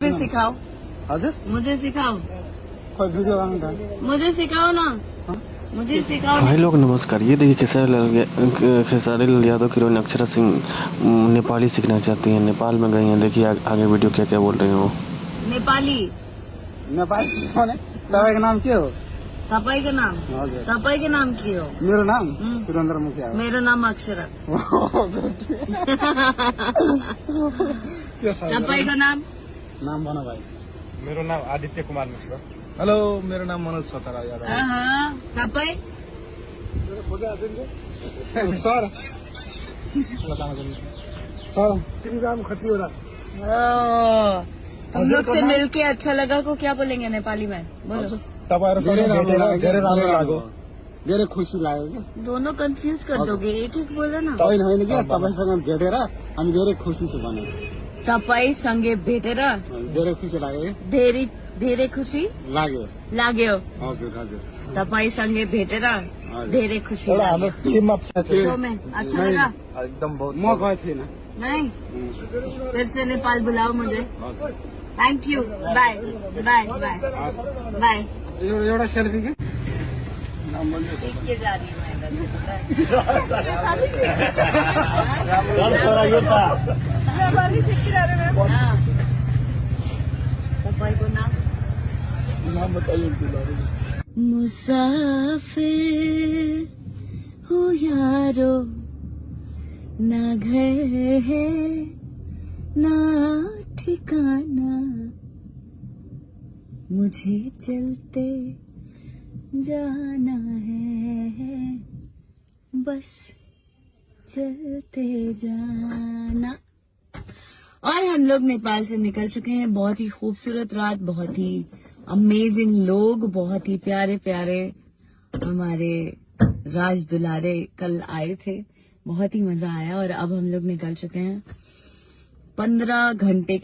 मुझे सिखाओ। हजुर मुझे सिखाओ। कोई वीडियो बनाऊंगा। मुझे सिखाओ ना। मुझे सिखाओ ना। भाई लोग नमस्कार। ये देखिए खेसारी लाल यादव की हीरोइन अक्षरा सिंह नेपाली सीखना चाहती हैं, नेपाल में गई हैं। देखिए आगे वीडियो क्या क्या बोल रही हैं वो। नेपाली। नेपाली सिखाउने तपाईँको नाम के हो? तपाईँ का नाम? हजुर तपाईँ के नाम के हो? मेरो नाम सुरेन्द्र मुखिया हो। मेरो नाम अक्षरा। के छ? तपाईँ का नाम? नाम भन भाइ। मेरो नाम आदित्य कुमार मिश्र। हेलो, मेरो नाम मनोज सतरा यादव। तपाईँ? Sir sir Shriram Khatiwada. तुम लोग से मिलके अच्छा लगा को क्या बोलेंगे नेपाली में? बोलो। तपाईँहरूसँग भेटेर धेरै राम्रो लाग्यो। धेरै खुसी लाग्यो क्या। दोनों कंफ्यूज कर दोगे, एक एक बोलो ना। होइन होइन क्या, तपाईँसँग भेटेर हामी धेरै खुसी छु भने। तपाईँ सँगै भेटेर धेरै खुसी लाग्यो क्या। धेरै धेरै खुसी लाग्यो। लाग्यो। हजुर हजुर तपाईँ सँगै भेटेर धेरै खुसी एउटा हाम्रो लाग्यो। टिममा शो में अच्छा लगा? एकदम बहुत म गएको थिइनँ। नहीं, फिर से नेपाल बुलाओ मुझे। Thank you. Bye bye bye bye. एउटा सेल्फी के? सीख के जा रही हूँ मैं नेपाली सीख के जा रहे हैं। हाँ। तपाईँ को नाम? नाम बताइए। मुसाफिर हूँ यारो, ना घर है ना ठिकाना, मुझे चलते जाना है, बस चलते जाना। और हम लोग नेपाल से निकल चुके हैं। बहुत ही खूबसूरत रात, बहुत ही अमेजिंग लोग, बहुत ही प्यारे प्यारे हमारे राज दुलारे कल आए थे। बहुत ही मजा आया और अब हम लोग निकल चुके हैं 15 घंटे